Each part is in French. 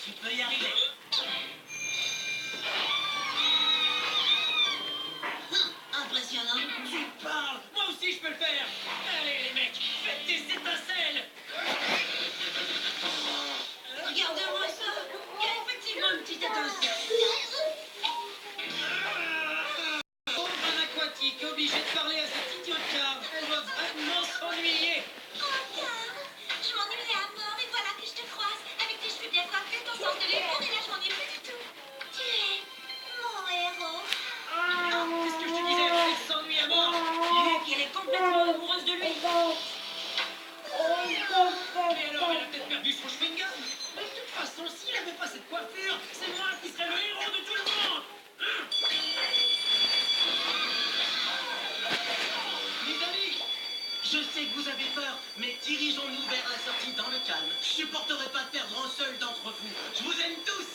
Tu peux y arriver. Impressionnant. Tu parles. Moi aussi, je peux le faire. Allez, les mecs, faites des étincelles. Regarde-moi ça. Il y a effectivement une petite étincelle. Un aquatique obligé de parler à cette idiote Carl. Elle doit vraiment s'ennuyer. Oh, Carl, je m'ennuyais à mort et voilà que je te croise. Avec tes cheveux bien coiffés, ton sens de l'humour et là je m'ennuie plus du tout. Tu es mon héros. Qu'est-ce que je te disais? Elle s'ennuie à mort. Luke, elle est complètement amoureuse de lui. Mais alors, elle a peut-être perdu son chewing-gum. Mais de toute façon, s'il avait pas cette coiffure, c'est moi qui serais le héros de tout le monde. Les amis, je sais que vous avez peur, mais dirigeons-nous vers la sortie dans le calme. Je supporterai pas de perdre un seul d'entre vous. Je vous aime tous.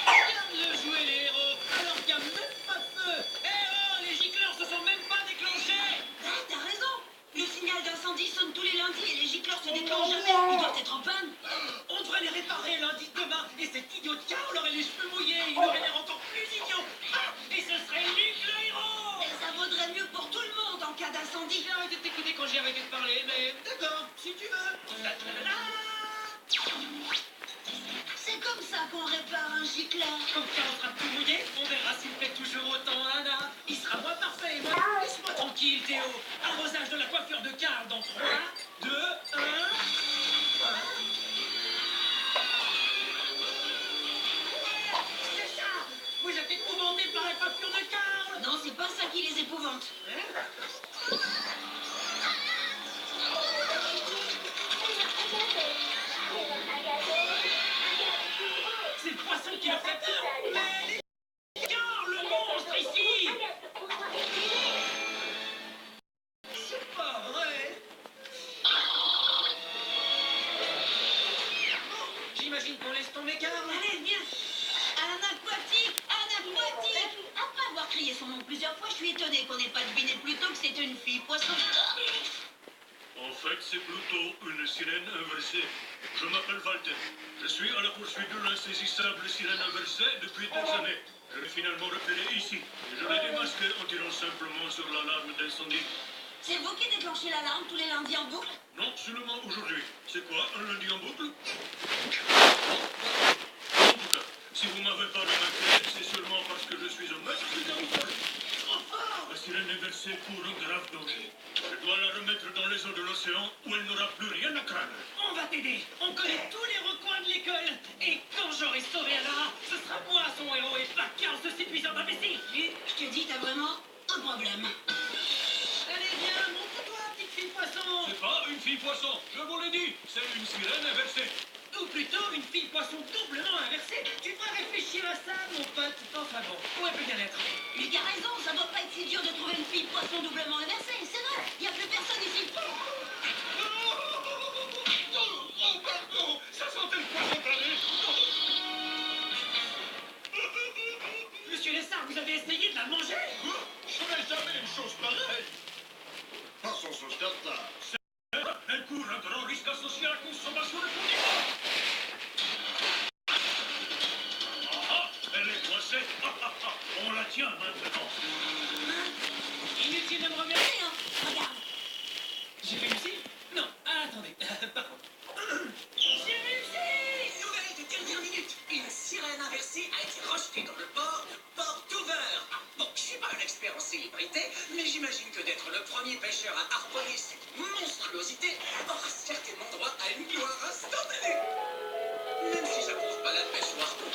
Regarde le jouer les héros, alors qu'il n'y a même pas de feu. Eh oh, les gicleurs se sont même pas déclenchés. Ah, t'as raison. Le signal d'incendie sonne tous les lundis et les gicleurs se déclenchent jamais. Ils doivent être en panne. On devrait les réparer lundi de demain. Et cet idiot de Carl aurait les cheveux mouillés. Il aurait l'air encore plus idiot. Et ce serait Luke le héros. Et ça vaudrait mieux pour tout le monde en cas d'incendie. J'ai arrêté de t'écouter quand j'ai arrêté de parler, mais d'accord, si tu veux. C'est comme ça qu'on répare un gicleur. Comme ça, on sera tout mouillé. On verra s'il fait toujours autant Anna. Il sera moins parfait. Et moi, laisse-moi tranquille, Théo. Arrosage de la coiffure de Carl dans 3, 2, 1. C'est ça. Vous êtes épouvantés par la coiffure de Carl. Non, c'est pas ça qui les épouvante. C'est le poisson qui leur fait peur. Mais les gars, le monstre ici. C'est pas vrai. J'imagine qu'on laisse tomber Carl. Allez, viens. Un aquatique, un aquatique. Après avoir crié son nom plusieurs fois, je suis étonnée qu'on n'ait pas deviné plus tôt que c'était une fille poisson. En fait, c'est plutôt une sirène inversée. Je m'appelle Walter. Je suis à la poursuite de l'insaisissable sirène inversée depuis des années. Je l'ai finalement repéré ici. Et je l'ai démasqué en tirant simplement sur l'alarme d'incendie. C'est vous qui déclenchez l'alarme tous les lundis en boucle? Non, seulement aujourd'hui. C'est quoi, un lundi en boucle? En tout cas, si vous m'avez pas remarqué, c'est seulement parce que je suis un maître des amours. Trop fort. La sirène inversée court un grave danger. Je dois la remettre dans les eaux de l'océan où elle n'aura plus rien à craindre. On va t'aider. On connaît tous les recoins de l'école. Et quand j'aurai sauvé Anna, ce sera moi son héros et pas Carl, ce séduisant imbécile. Luc, je te dis, t'as vraiment un problème. Allez, viens, montre-toi, petite fille poisson. C'est pas une fille poisson, je vous l'ai dit, c'est une sirène inversée. Ou plutôt une fille poisson doublement inversée. Tu devrais réfléchir à ça, mon pote. Enfin bon, où elle peut bien être? Luc a raison, ça doit pas être si dur de trouver une fille poisson doublement inversée. C'est vrai, il n'y a plus personne ici. Oh, pardon, ça sentait le poisson pané. Monsieur Lessard, vous avez essayé de la manger? Je ferais jamais une chose pareille. Pas sans sauce tartare. Elle court un grand risque associé à la consommation de produits. Elle est coincée. On la tient maintenant. Inutile de me remercier. Allez, hein, regarde. J'ai réussi? Non, attendez. Pardon. J'ai réussi! Nouvelle de dernière minute. Une sirène inversée a été rejetée dans le port de Port-Hoover. Bon, je suis pas un expert en célébrité, mais j'imagine que d'être le premier pêcheur à harponner cette monstruosité aura certainement droit à une gloire instantanée. Même si j'approuve pas la pêche au harpon.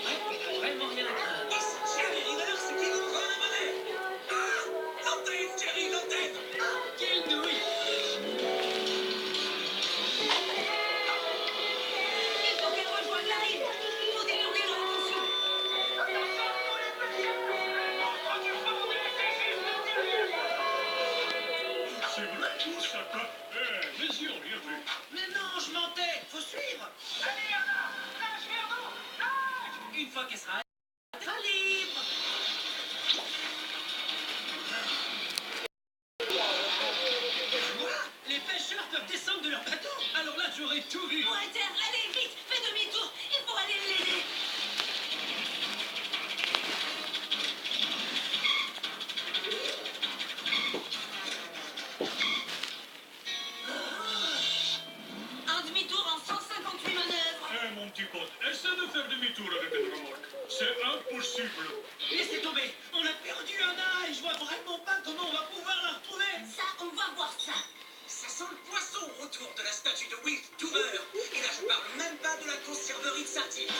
Ouais, il a vraiment rien à craindre. Et c'est Jerry Rivers qui nous rend la monnaie. Ah, l'antenne, Jerry, l'antenne. Quelle douille! Il faut qu'elle rejoigne la rive. Il faut détourner leur attention. C'est vrai, tout ça peut. Mais si, on y a vu. Mais non, je mentais! Faut suivre! Allez, Anna! Nage vers nous! Nage! Une fois qu'elle sera libre! Quoi? Les pêcheurs peuvent descendre de leur bateau? Alors là, j'aurais tout vu. Walter, allez, vite, fais demi-tour. Il faut aller l'aider. Un demi-tour en 158 manœuvres. Eh, mon petit pote, essaie de faire demi-tour avec une remorque. C'est impossible. Laissez tomber. On a perdu Anna et je vois vraiment pas comment on va pouvoir la retrouver. Ça, on va voir ça. Ça sent le poisson autour de la statue de Will Touver. Et là, je parle même pas de la conserverie de sardines.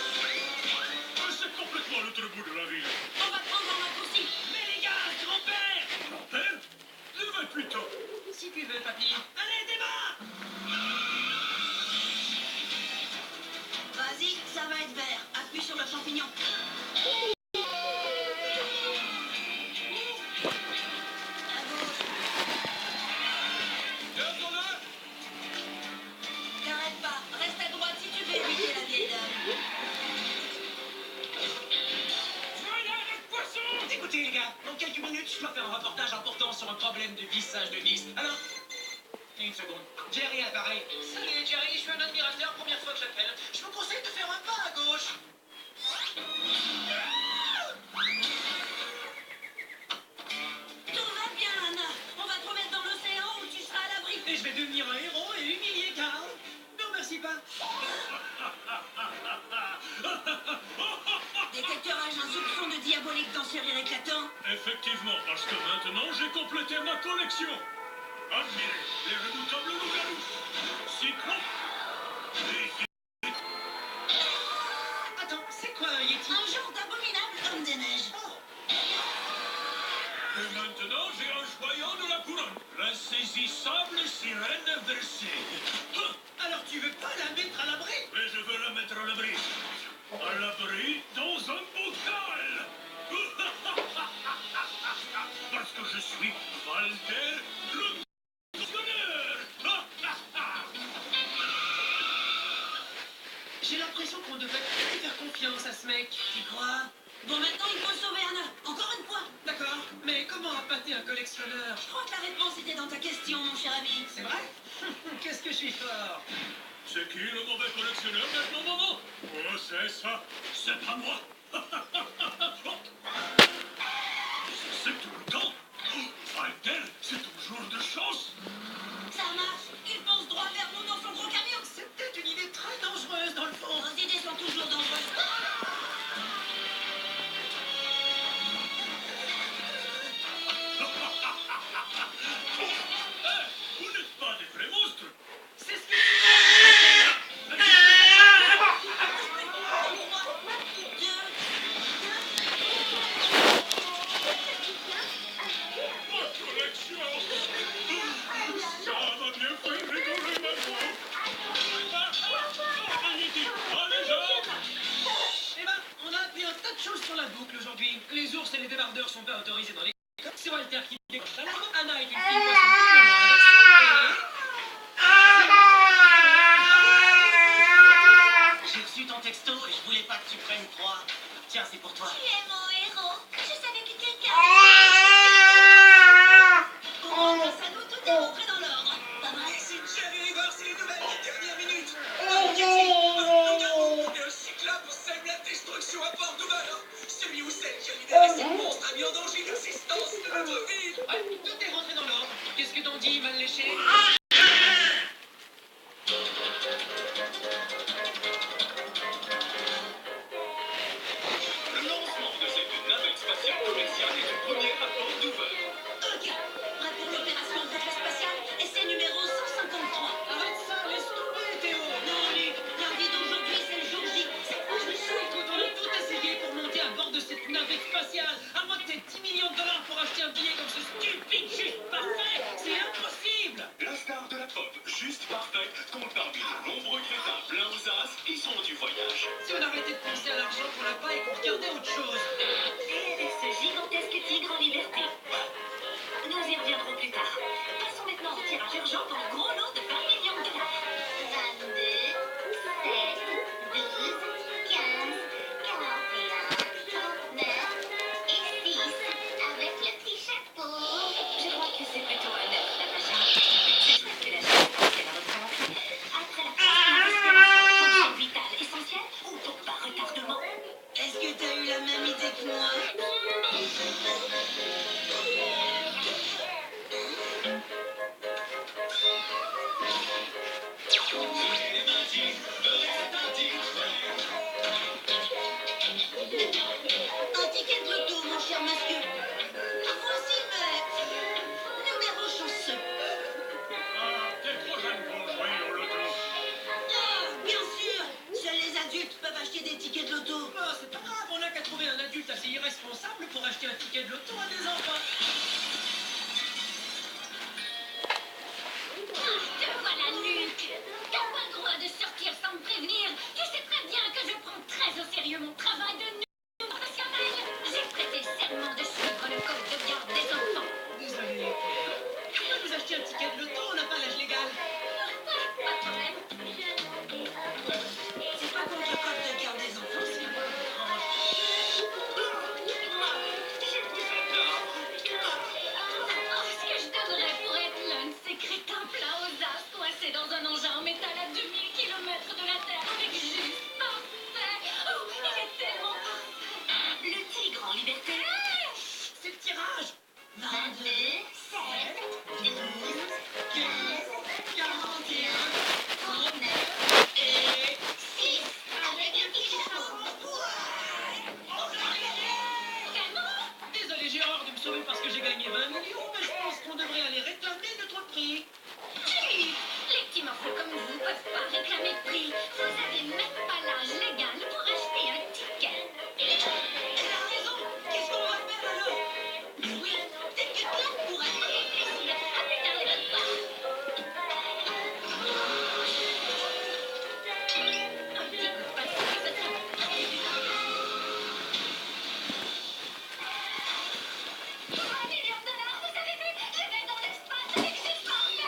C'est complètement l'autre bout de la ville. On va prendre un raccourci. Mais les gars, grand-père. Grand-père, j'ai 28 ans. Si tu veux, papy. Allez, démarre. Vas-y, ça va être vert. Appuie sur le champignon. À gauche. Garde-le. N'arrête pas. Reste à droite si tu veux éviter la vieille dame. Voilà le poisson. Écoutez, les gars, dans quelques minutes, je dois faire un reportage important sur un problème de vissage de vis. Alors, une seconde. Jerry à l'appareil. Salut, Jerry, je suis un admirateur, première fois que j'appelle. Je vous conseille de faire un pas à gauche. Tout va bien, Anna. On va te remettre dans l'océan où tu seras à l'abri. Et je vais devenir un héros et humilier Carl. Ne remercie pas. Détecteur a un soupçon de diabolique dans ce rire éclatant. Effectivement, parce que maintenant j'ai complété ma collection. Admirez les redoutables loups-garous. Cyclope. Attends, c'est quoi un Yeti? Un genre d'abominable homme des neiges. Et maintenant j'ai un joyau de la couronne. L'insaisissable sirène versée. Alors tu veux pas la mettre à l'abri? Mais je veux la mettre à l'abri. À l'abri dans un bocal. Parce que je suis Walter le Collectionneur. J'ai l'impression qu'on devrait plus faire confiance à ce mec. Tu crois? Bon, maintenant il faut sauver Anna. Encore une fois. D'accord, mais comment appâter un collectionneur? Je crois que la réponse était dans ta question, mon cher ami. C'est vrai? Qu'est-ce que je suis fort? C'est qui le mauvais collectionneur maintenant, maman? Oh, c'est ça. C'est pas moi. C'est tout le temps. Walter, c'est toujours de chance. Ça marche. Il fonce droit vers nous dans son gros camion. C'est peut-être une idée très dangereuse dans le fond. Nos idées sont toujours dangereuses. Vous n'êtes pas des vrais monstres. C'est ce que tu veux. 3, 2, Ma collection. Ça va bien faire rigoler maintenant. Allez, Jacques. Eh ben, on a appris un tas de choses sur la boucle aujourd'hui. Les ours et les débardeurs sont pas autorisés dans les coques. C'est Walter qui décroche l'alarme. Anna est une fille poisson complètement inversée. J'ai reçu ton texto et je voulais pas que tu prennes froid. Tiens, c'est pour toi. Tu es mon héros. Je savais que quelqu'un... on grâce à nous, tout est rentré dans l'ordre. Pas mal. Ici Jerry Rivers, c'est les nouvelles des dernières minutes. Le cyclope sème la destruction à Port Dover. Celui ou celle qui a libéré ces monstres a mis en danger l'existence de notre ville. Ouais, tout est rentré dans l'ordre. Qu'est-ce que t'en dis, mal léché? Le lancement de cette navette spatiale commerciale est le premier à Port Dover. Ok. Prêt pour l'opération Voyage spatial. Essai numéro 153. Arrête ça, laisse tomber, Théo. Non, Luc. Lundi d'aujourd'hui, c'est le jour J. C'est pas le jour. Écoute, on a tout essayé pour monter à bord de cette navette spatiale. À moins que t'aies 10 millions de dollars pour acheter un billet comme ce stupide juste parfait. C'est impossible. La star de la pop, juste parfaite, compte parmi de nombreux crétins pleins aux as qui sont du voyage. Si on arrêtait de penser à l'argent qu'on n'a pas et qu'on regardait autre chose. Et avec ce gigantesque tigre en liberté. Nous y reviendrons plus tard. Passons maintenant au tirage urgent pour le gros lot de 20 millions de dollars. 22, 7, 12, 15, 41, 39 et 6. Avec le petit chapeau. Je crois que c'est plutôt un 9, Natacha. J'espère que la chose qu'elle a représentée. Après la... Un ticket de loto, mon cher monsieur. Voici le numéro chanceux. Ah, t'es trop jeune pour jouer au loto. Ah, bien sûr. Seuls les adultes peuvent acheter des tickets de loto. Oh, c'est pas grave, on n'a qu'à trouver un adulte assez irresponsable pour acheter un ticket de loto à des enfants. Te voilà, Luc. T'as pas le droit de sortir sans me prévenir. Tu sais très bien que je prends très au sérieux mon travail de professionnel. J'ai prêté serment de suivre le code de garde des enfants. Désolé. Tu peux nous acheter un ticket de loto, on n'a pas l'âge légal. Pas de problème. C'est pas contre le code de garde des enfants, c'est pas étrange. Oh, ce que je donnerais pour être l'un de ces crétins pleins aux as coincés dans un engin en métal à 2000 km de la Terre avec juste parfait. Oh, il est tellement parfait. Le tigre en liberté. C'est le tirage. 22, 7, 12, 15, 41 39 et... 6 avec un petit chapeau. Vraiment? Désolé, j'ai horreur de me sauver parce que j'ai gagné 20 millions, mais je pense qu'on devrait aller réclamer notre prix. Luc, les petits morceaux comme vous peuvent pas réclamer de prix. Vous avez même pas l'âge légal pour acheter un ticket. Elle a raison. Qu'est-ce qu'on va faire alors? Mais oui, des claques pour elle. Avec plaisir. À plus tard les bonnes soirs. Un petit coup de passe, ça sera. $1 million, vous avez vu? Je vais dans l'espace avec ces formes.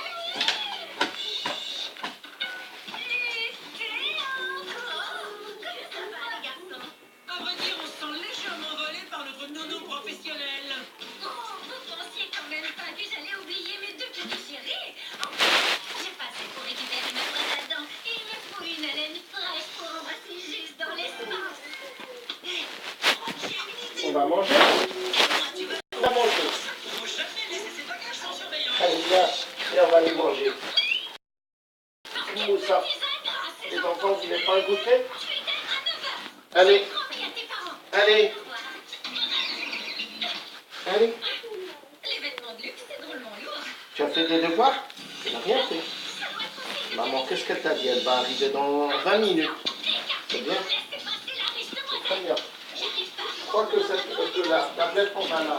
Comment ça va, les garçons? À vrai dire, on se sent légèrement volé par notre nono professionnel. Oh, vous pensiez quand même pas que j'allais oublier mes deux petits chéris? Enfin, j'ai passé pour récupérer ma brosse à dents. Il me faut une haleine fraîche pour embrasser juste dans l'espace. On va manger. On va manger. Faut jamais laisser ses bagages sans surveillance. Allez, viens. Et on va les manger. Partez, Où ça? petits ingrats, ces Les enfants, vous voulez pas un goûter? Je suis d'être à 9h. Allez, Promis à tes parents. allez, Au revoir. allez. Les vêtements de luxe, c'est drôlement lourd. Tu as fait des devoirs? Tu n'as rien fait. Ça doit être possible de Maman, qu'est-ce qu'elle t'a dit? Elle va arriver dans 20 minutes. C'est bien. laisser passer la riche Très demoiselle. bien. J'arrive pas. Je crois que la tablette, on va la...